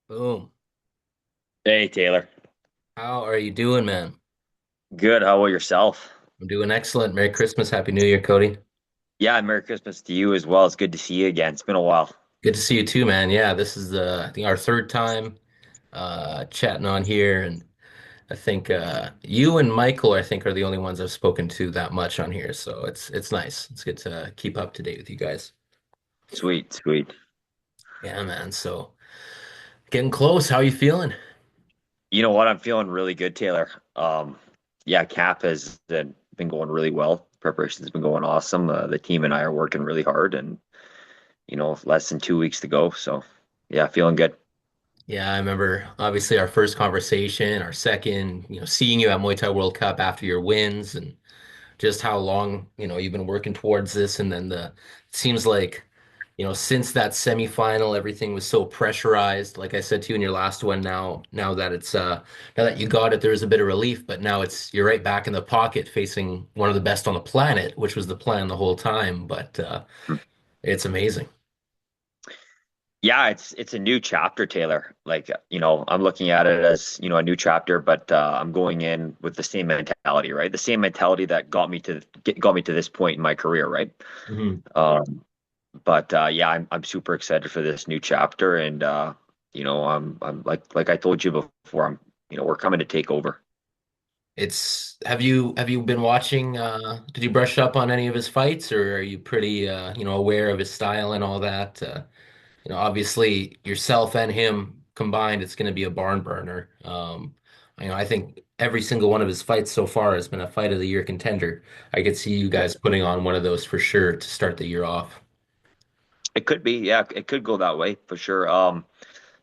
Boom. Hey Taylor. How are you doing, man? Good. How about yourself? I'm doing excellent. Merry Christmas. Happy New Year, Cody. Yeah, Merry Christmas to you as well. It's good to see you again. It's been a while. Good to see you too, man. Yeah, this is I think our third time chatting on here, and I think you and Michael, I think, are the only ones I've spoken to that much on here. So it's nice. It's good to keep up to date with you guys. Sweet, sweet. Yeah, man. So getting close. How you feeling? You know what? I'm feeling really good, Taylor. Yeah, Cap has been going really well. Preparation's been going awesome. The team and I are working really hard, and less than 2 weeks to go. So, yeah, feeling good. Yeah, I remember obviously our first conversation, our second, seeing you at Muay Thai World Cup after your wins and just how long, you've been working towards this. And then it seems like, since that semifinal, everything was so pressurized. Like I said to you in your last one, now that now that you got it, there's a bit of relief, but now you're right back in the pocket facing one of the best on the planet, which was the plan the whole time. But it's amazing. Yeah, it's a new chapter, Taylor. Like, I'm looking at it as, a new chapter, but I'm going in with the same mentality, right? The same mentality that got me to this point in my career, right? Mhm. Um, but yeah, I'm super excited for this new chapter, and I'm like I told you before, we're coming to take over. Have you been watching did you brush up on any of his fights, or are you pretty aware of his style and all that? Obviously yourself and him combined, it's going to be a barn burner. I think every single one of his fights so far has been a fight of the year contender. I could see you guys putting on one of those for sure to start the year off. It could be, yeah, it could go that way for sure.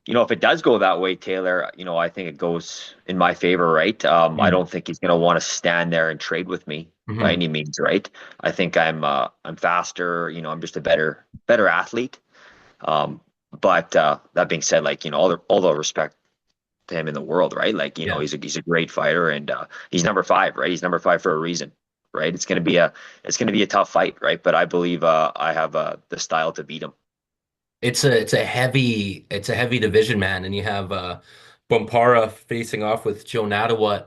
If it does go that way, Taylor, I think it goes in my favor, right? I Mm. don't think he's going to want to stand there and trade with me by Hmm. any means, right? I think I'm faster, I'm just a better athlete. But that being said, like, all the respect to him in the world, right? Like, Yeah. he's a great fighter, and he's number five, right? He's number five for a reason, right? It's gonna be a tough fight, right? But I believe I have the style to beat him. It's a heavy division, man, and you have Bompara facing off with Joe Nadawat,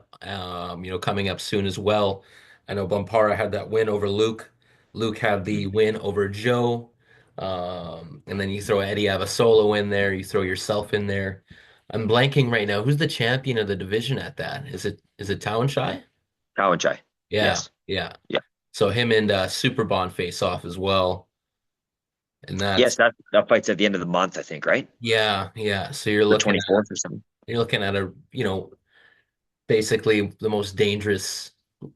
coming up soon as well. I know Bompara had that win over Luke. Luke had the win over Joe. And then you throw Eddie Avasolo in there, you throw yourself in there. I'm blanking right now. Who's the champion of the division at that? Is it Townshai? Cow Chai. Yeah, Yes. yeah. Yeah. So him and Superbond face off as well. And Yes, that's that fight's at the end of the month, I think, right? yeah, yeah. So you're The looking 24th or something. You're looking at basically the most dangerous,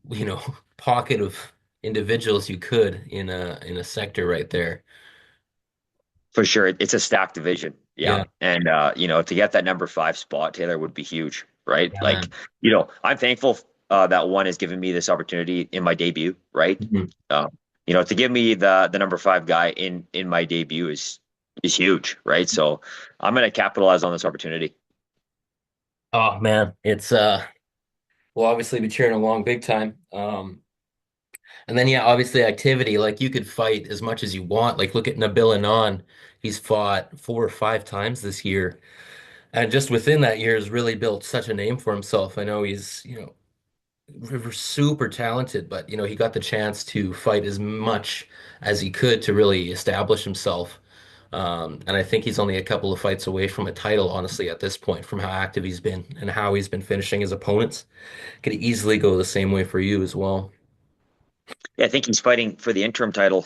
you know, pocket of individuals you could in a sector right there. For sure. It's a stacked division. Yeah, Yeah. And to get that number five spot, Taylor, would be huge, right? yeah, Like, man. I'm thankful that one has given me this opportunity in my debut, right? Mhm. Um, to give me the number five guy in my debut is huge, right? So I'm gonna capitalize on this opportunity. Oh man, it's we'll obviously be cheering along big time. And then yeah, obviously activity. Like you could fight as much as you want. Like look at Nabil Anon. He's fought 4 or 5 times this year. And just within that year has really built such a name for himself. I know he's, super talented, but he got the chance to fight as much as he could to really establish himself. And I think he's only a couple of fights away from a title, honestly, at this point, from how active he's been and how he's been finishing his opponents. Could easily go the same way for you as well. Yeah, I think he's fighting for the interim title,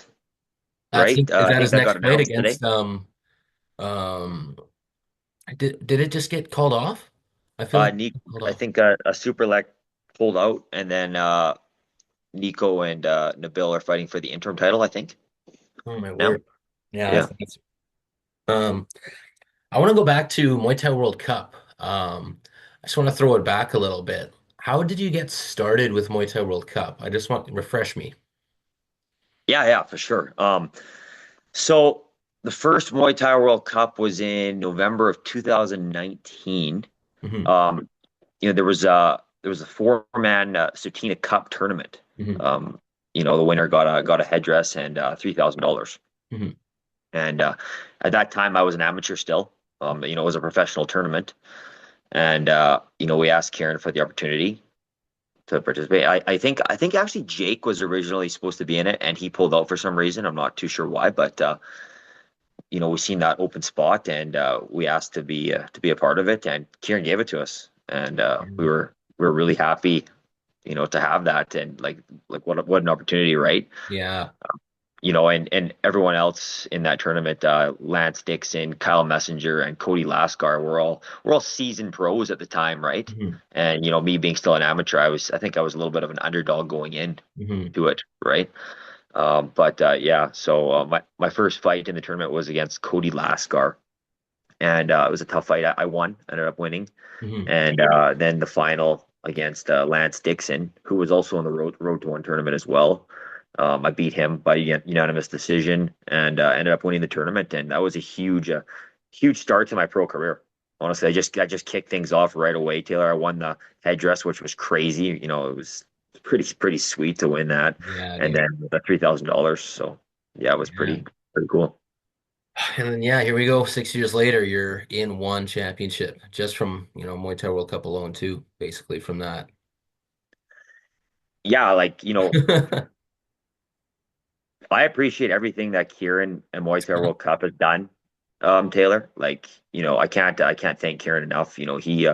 I right? think is I that think his that got next fight announced today. against um did it just get called off? I feel like it Nick, got called I off. think a super leg pulled out, and then Nico and Nabil are fighting for the interim title, I think, Oh my now. word. Yeah, Yeah. um I want to go back to Muay Thai World Cup. I just want to throw it back a little bit. How did you get started with Muay Thai World Cup? I just want refresh me. Yeah, yeah, for sure. So the first Muay Thai World Cup was in November of 2019. Hmm. Um, there was a four-man Sutina Cup tournament. Hmm. Um, the winner got a headdress and $3,000. Hmm. And at that time, I was an amateur still. It was a professional tournament, and we asked Kieran for the opportunity to participate. I think actually Jake was originally supposed to be in it, and he pulled out for some reason. I'm not too sure why, but we seen that open spot, and we asked to be a part of it, and Kieran gave it to us, and we were really happy, to have that, and like what an opportunity, right? Yeah. And everyone else in that tournament, Lance Dixon, Kyle Messenger, and Cody Laskar, we're all seasoned pros at the time, right? Hmm. And me being still an amateur, I think I was a little bit of an underdog going in Hmm. to it, right? But yeah, so my first fight in the tournament was against Cody Laskar, and it was a tough fight. I won, ended up winning, Hmm. and then the final against Lance Dixon, who was also on the road to one tournament as well. I beat him by unanimous decision and ended up winning the tournament, and that was a huge start to my pro career. Honestly, I just kicked things off right away, Taylor. I won the headdress, which was crazy. It was pretty sweet to win that, Yeah, and dude. then the $3,000. So yeah, it was Yeah. pretty cool. And then yeah, here we go. 6 years later, you're in one championship just from, Muay Thai World Cup alone too, basically from that. Yeah, I appreciate everything that Kieran and Muay Thai World Cup has done, Taylor. I can't thank Kieran enough. He really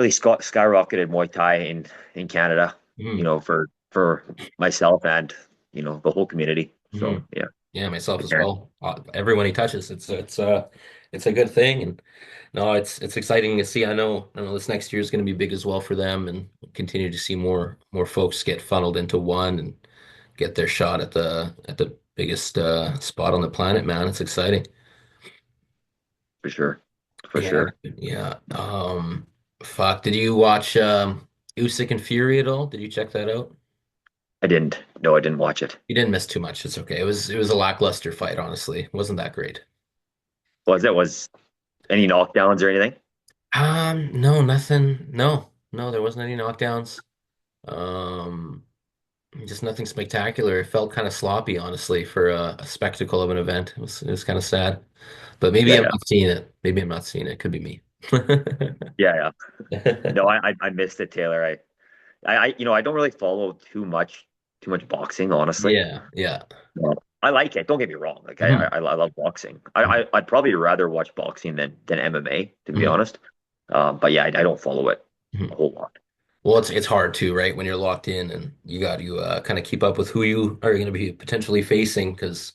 skyrocketed Muay Thai in Canada. Mhm. For myself and the whole community. So Mhm. yeah, Yeah, myself to as Kieran, well. Everyone he touches, it's a good thing, and no, it's exciting to see. I know this next year is going to be big as well for them, and we'll continue to see more folks get funneled into one and get their shot at the biggest spot on the planet, man. It's exciting. for sure, for Yeah, sure. yeah. Fuck. Did you watch Usyk and Fury at all? Did you check that out? I didn't. No, I didn't watch it. You didn't miss too much. It's okay. It was a lackluster fight, honestly. It wasn't that great. Was any knockdowns or anything? No, nothing. No, there wasn't any knockdowns. Um, just nothing spectacular. It felt kind of sloppy, honestly, for a spectacle of an event. It was kind of sad. But maybe Yeah, I'm yeah, not seeing it. Maybe I'm not seeing it. Could be me. yeah, yeah. No, I missed it, Taylor. I don't really follow too much boxing, honestly. Yeah, yeah. Well, I like it. Don't get me wrong. Like I, Mhm. I, I love boxing. I'd probably rather watch boxing than MMA, to be Mhm. honest. But yeah, I don't follow it a Mhm. whole lot. Well, it's hard too, right? When you're locked in and you got to kind of keep up with who you are going to be potentially facing because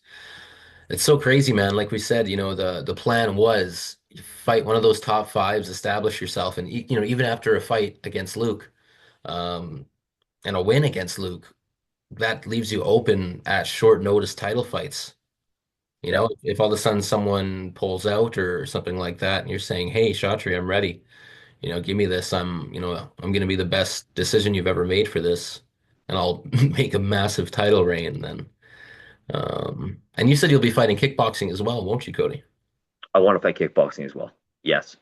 it's so crazy, man. Like we said, the plan was you fight one of those top fives, establish yourself, and even after a fight against Luke, um, and a win against Luke, that leaves you open at short notice title fights. Yeah, If all of a sudden someone pulls out or something like that, and you're saying, "Hey, Shatri, I'm ready. Give me this. I'm going to be the best decision you've ever made for this, and I'll make a massive title reign then." And you said you'll be fighting kickboxing as well, won't you, Cody? I want to fight kickboxing as well. Yes,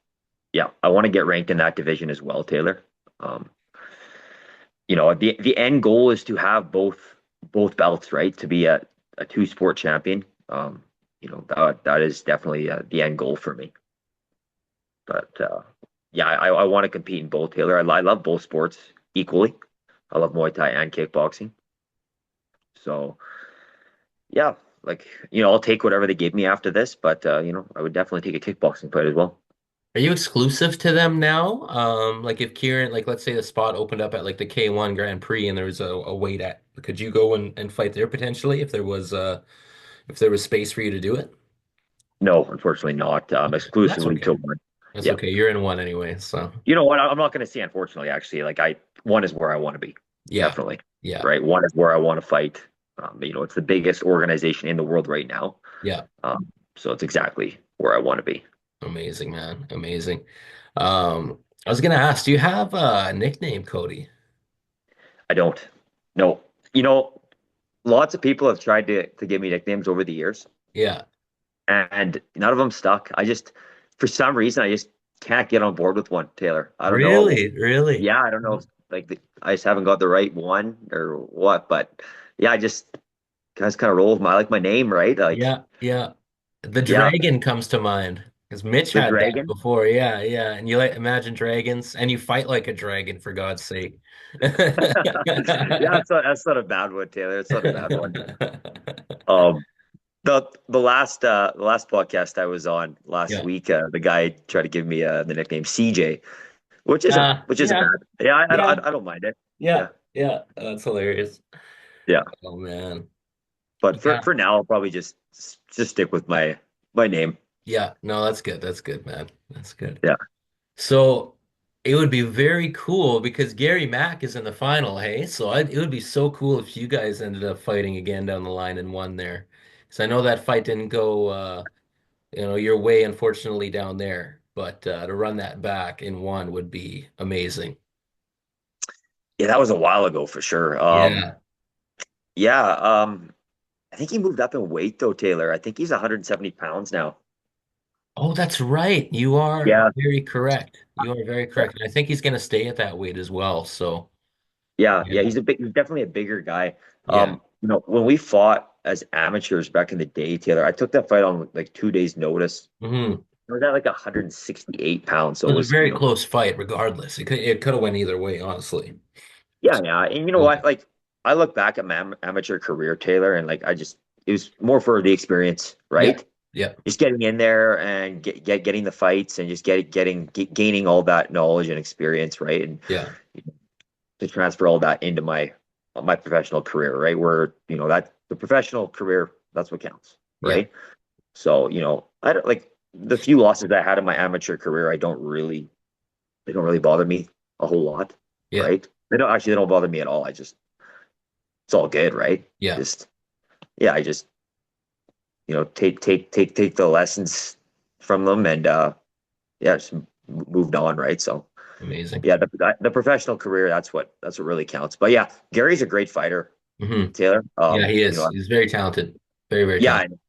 yeah, I want to get ranked in that division as well, Taylor. Um, the end goal is to have both belts, right? To be a two sport champion. That is definitely the end goal for me. But yeah, I want to compete in both, Taylor. I love both sports equally. I love Muay Thai and kickboxing. So yeah, I'll take whatever they give me after this, but I would definitely take a kickboxing fight as well. Are you exclusive to them now? Like if Kieran, like let's say the spot opened up at like the K1 Grand Prix and there was a weight at, could you go and fight there potentially if there was space for you to do it? No, unfortunately not. Okay. That's Exclusively to okay. one. That's Yeah. okay. You're in one anyway, so You know what? I'm not going to say unfortunately, actually. One is where I want to be. yeah, Definitely. yeah, Right. One is where I want to fight. It's the biggest organization in the world right now. yeah. So it's exactly where I want to be. Amazing, man. Amazing. I was gonna ask, do you have a nickname, Cody? I don't. No. You know, Lots of people have tried to give me nicknames over the years, Yeah. and none of them stuck. For some reason, I just can't get on board with one, Taylor. I don't know. Really? Really? Yeah, I don't know. If, I just haven't got the right one or what, but yeah, I just kind of roll with my name, right? Yeah, yeah. The Yeah, dragon comes to mind. Because Mitch The had that dragon. before, yeah, yeah. And you like imagine dragons, and you fight like a dragon for God's sake. Yeah, that's not a bad one, Taylor. It's not a bad one. Um, the last podcast I was on last Yeah. week, the guy tried to give me the nickname CJ, which isn't Yeah, bad. Yeah, yeah, I don't mind it. yeah, Yeah, yeah. That's hilarious. yeah. Oh man. But for Yeah. for now, I'll probably just stick with my name. Yeah. No, that's good. That's good, man. That's good. Yeah. So it would be very cool because Gary Mack is in the final, hey? It would be so cool if you guys ended up fighting again down the line and won there. Because I know that fight didn't go your way, unfortunately, down there. But to run that back in one would be amazing. Yeah, that was a while ago for sure. Yeah. Yeah. I think he moved up in weight though, Taylor. I think he's 170 pounds now. Oh, that's right. You are Yeah. very correct. You are very correct. And I think he's going to stay at that weight as well. So, Yeah, yeah. he's definitely a bigger guy. Yeah. When we fought as amateurs back in the day, Taylor, I took that fight on like 2 days' notice. Hmm. I was at like 168 pounds, so It it was a was, very close fight, regardless. It could have went either way, honestly. yeah. And you know Yeah. what? Like, I look back at my amateur career, Taylor, and like it was more for the experience, Yeah. right? Yeah. Just getting in there and getting the fights and just gaining all that knowledge and experience, right? And Yeah. to transfer all that into my professional career, right? Where that the professional career, that's what counts, Yeah. right? So I don't like the few losses I had in my amateur career. They don't really bother me a whole lot, Yeah. right? They don't bother me at all. It's all good, right? Yeah. Just yeah, I just take the lessons from them and yeah, just moved on, right? So Amazing. yeah, the professional career, that's what really counts. But yeah, Gary's a great fighter, Hmm. Taylor. Yeah, he is. He's very talented. Very, very Yeah, talented.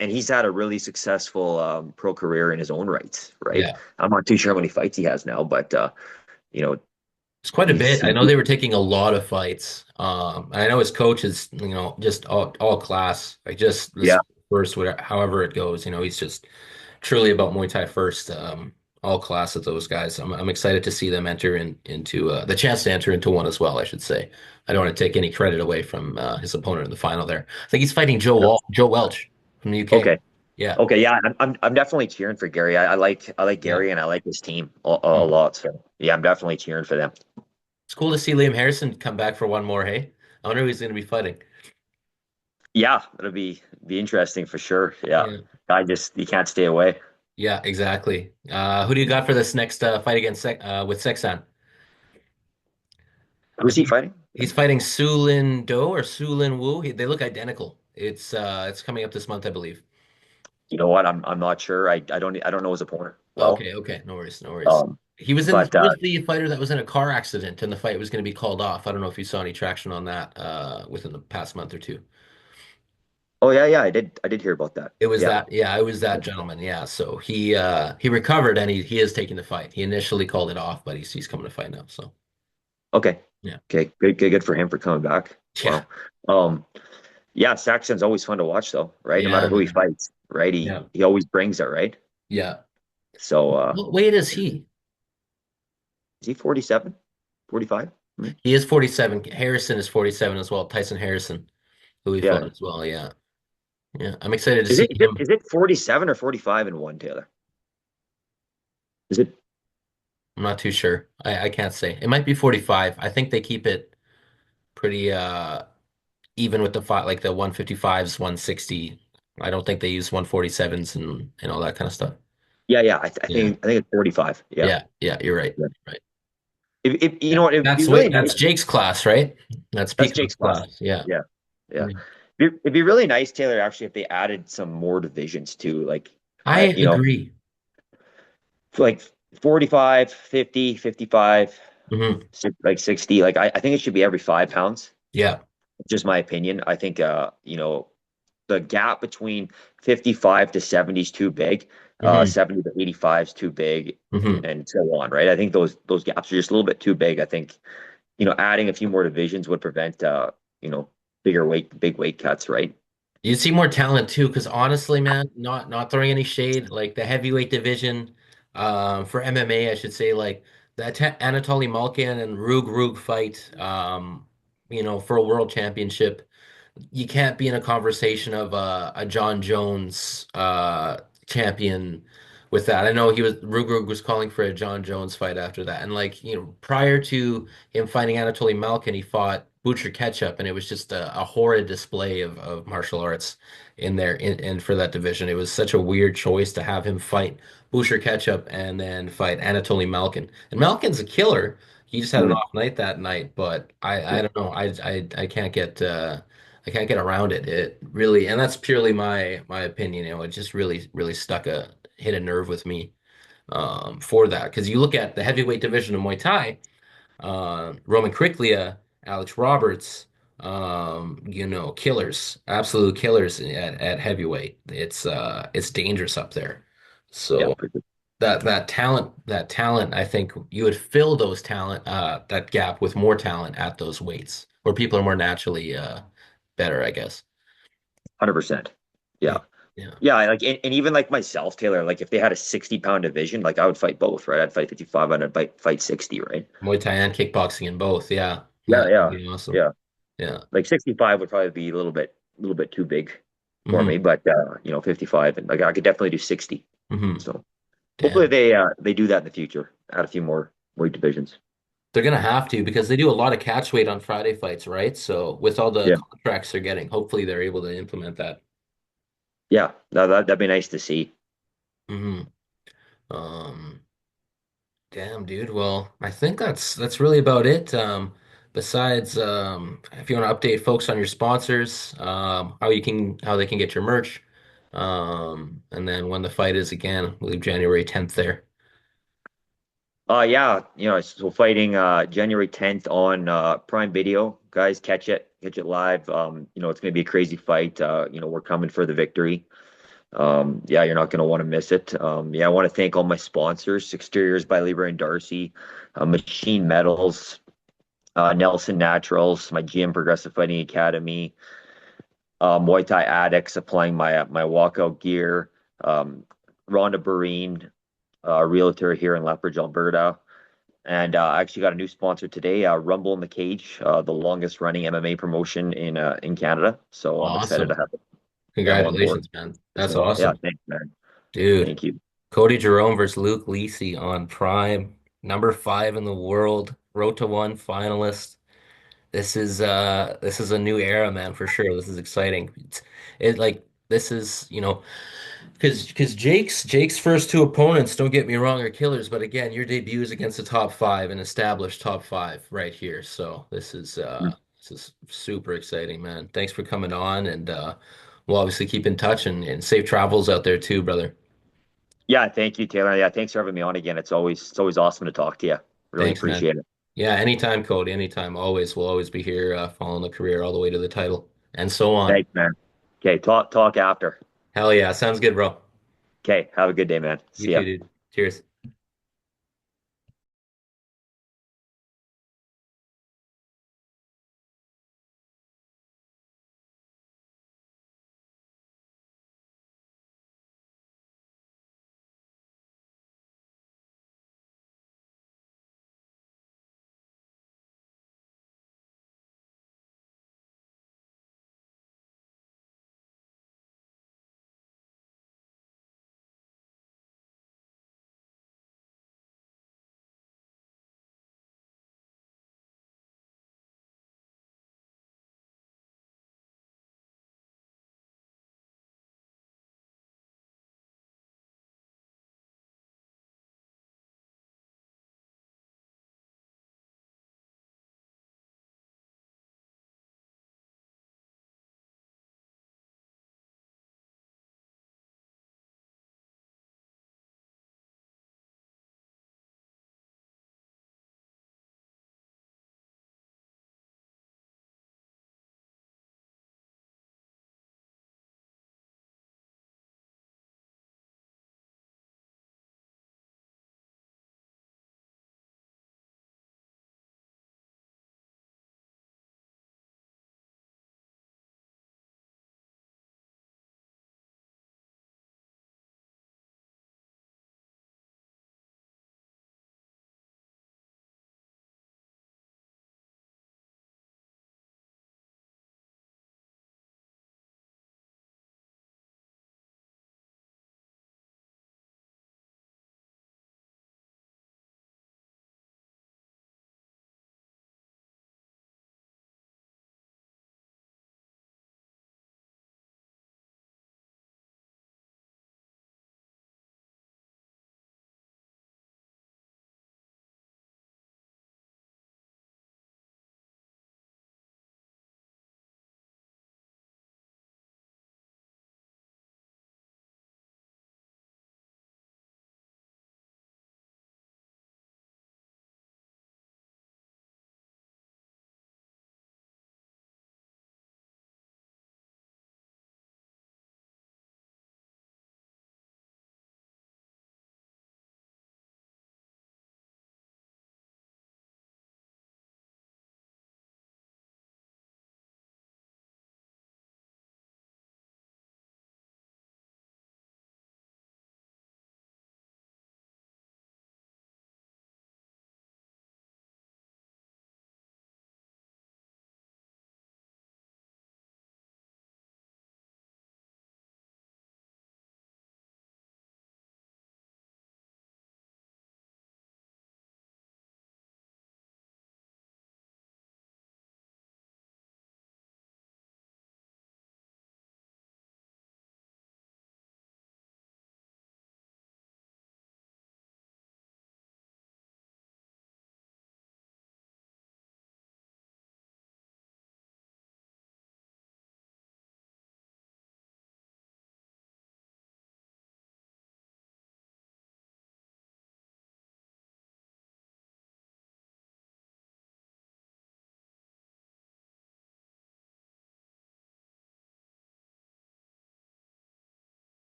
and he's had a really successful pro career in his own rights, right? Yeah. I'm not too sure how many fights he has now, but you know, It's quite a he's bit. I know they were taking a lot of fights. And I know his coach is, just all class. Like just yeah, this first, whatever, however it goes, he's just truly about Muay Thai first. All class of those guys. I'm excited to see them enter into the chance to enter into one as well, I should say. I don't want to take any credit away from his opponent in the final there. I think he's fighting Joe Welch from the UK. okay, Yeah. okay, yeah, I'm definitely cheering for Gary. I like Yeah. Gary and I like his team a Hmm. lot. So yeah, I'm definitely cheering for them. It's cool to see Liam Harrison come back for one more, hey? I wonder who he's going to be fighting. Yeah, it'll be interesting for sure. Yeah, Yeah. he can't stay away. Yeah, exactly. Who do you got for this next fight against with Sexan? I Who's he think fighting? he's fighting Su Lin Do or Su Lin Wu. They look identical. It's coming up this month, I believe. You know what? I'm not sure. I don't know his opponent well. Okay, okay, no worries, no worries. Um, He but was the fighter that was in a car accident and the fight was going to be called off. I don't know if you saw any traction on that within the past month or two. oh yeah, I did hear about that. It was Yeah. that, yeah, it was that gentleman. Yeah, so he recovered and he is taking the fight. He initially called it off, but he's coming to fight now. So Okay. yeah, Okay. Good for him for coming back. yeah, Wow. Um, yeah, Saxon's always fun to watch though, right? No matter yeah, who he man. fights, right? He Yeah, he always brings it, right? yeah. So What weight is he? is he 47? 45? He is 47. Harrison is 47 as well. Tyson Harrison, who he fought Yeah. as well. Yeah. Yeah. I'm excited to Is see it is it him. is it 47 or 45 in one, Taylor? Is it I'm not too sure. I can't say. It might be 45. I think they keep it pretty even with the fight like the 155s, 160. I don't think they use 147s and all that kind of stuff. yeah, I Yeah. think it's 45. Yeah. Yeah. Yeah, you're right. Yeah. Right. If you Yeah. know what, it'd be really That's nice. Jake's class, right? That's That's Peacock's Jake's class. class. Yeah. Yeah. Yeah. Yeah. It'd be really nice, Taylor, actually, if they added some more divisions too. Like I agree. like 45, 50, 55, Hmm. like 60. Like I think it should be every 5 pounds. Yeah. Just my opinion. I think the gap between 55 to 70 is too big. Hmm. 70 to 85 is too big, Hmm. and so on, right? I think those gaps are just a little bit too big. I think, adding a few more divisions would prevent big weight cuts, right? You'd see more talent too, because honestly, man, not throwing any shade, like the heavyweight division, for MMA, I should say, like that Anatoly Malkin and Rug fight, for a world championship. You can't be in a conversation of a John Jones champion with that. I know Rugrug was calling for a John Jones fight after that, and like prior to him fighting Anatoly Malkin, he fought Butcher Ketchup, and it was just a horrid display of martial arts in there. And for that division, it was such a weird choice to have him fight Butcher Ketchup and then fight Anatoly Malkin. And Malkin's a killer. He just had an Mm. off night that night, but I Yeah, don't know. I can't get. I can't get around it. It really, and that's purely my opinion. It just really hit a nerve with me for that. Because you look at the heavyweight division of Muay Thai, Roman Kriklia, Alex Roberts, killers, absolute killers at heavyweight. It's dangerous up there. yeah, So for sure. that talent, I think you would fill that gap with more talent at those weights where people are more naturally better, I guess. 100%. Yeah. Yeah. Yeah. Yeah, and even like myself, Taylor, like if they had a 60-pound division, like I would fight both, right? I'd fight 55 and I'd fight 60, right? Muay Thai and kickboxing in both. Yeah. Yeah. Yeah, That'd yeah. be awesome. Yeah. Yeah. Like 65 would probably be a little bit too big for Hmm. me, but 55 and like I could definitely do 60. Hmm. So hopefully Damn. they do that in the future. Add a few more weight divisions. They're gonna have to because they do a lot of catch weight on Friday fights, right? So with all the Yeah. contracts they're getting, hopefully they're able to implement that. Yeah. That'd be nice to see. Hmm. Um, Damn, dude. Well, I think that's really about it. Besides, if you want to update folks on your sponsors, how they can get your merch, and then when the fight is again, I believe January 10th there. Yeah, so fighting January 10th on Prime Video. Guys, catch it live. It's gonna be a crazy fight. We're coming for the victory. Yeah, you're not gonna want to miss it. Yeah, I want to thank all my sponsors, Exteriors by Lieber and Darcy, Machine Metals, Nelson Naturals, my gym, Progressive Fighting Academy, Muay Thai Addicts, supplying my walkout gear, um, Rhonda Barine, realtor here in Lethbridge, Alberta. And I actually got a new sponsor today, Rumble in the Cage, the longest running MMA promotion in Canada. So I'm excited to Awesome. have them on board Congratulations, man. as That's well. Yeah, awesome. thanks, man. Dude, Thank you. Cody Jerome versus Luke Lisi on Prime, number 5 in the world, Road to One finalist. This is a new era, man, for sure. This is exciting. This is, because Jake's first two opponents, don't get me wrong, are killers, but again, your debut is against the top five, an established top five right here. So this is super exciting, man. Thanks for coming on, and we'll obviously keep in touch and safe travels out there too, brother. Yeah, thank you, Taylor. Yeah, thanks for having me on again. It's always awesome to talk to you. Really Thanks, man. appreciate it. Yeah, anytime, Cody, anytime. Always, we'll always be here following the career all the way to the title and so on. Thanks, man. Okay, talk after. Hell yeah, sounds good, bro. Okay, have a good day, man. You See too, ya. dude. Cheers.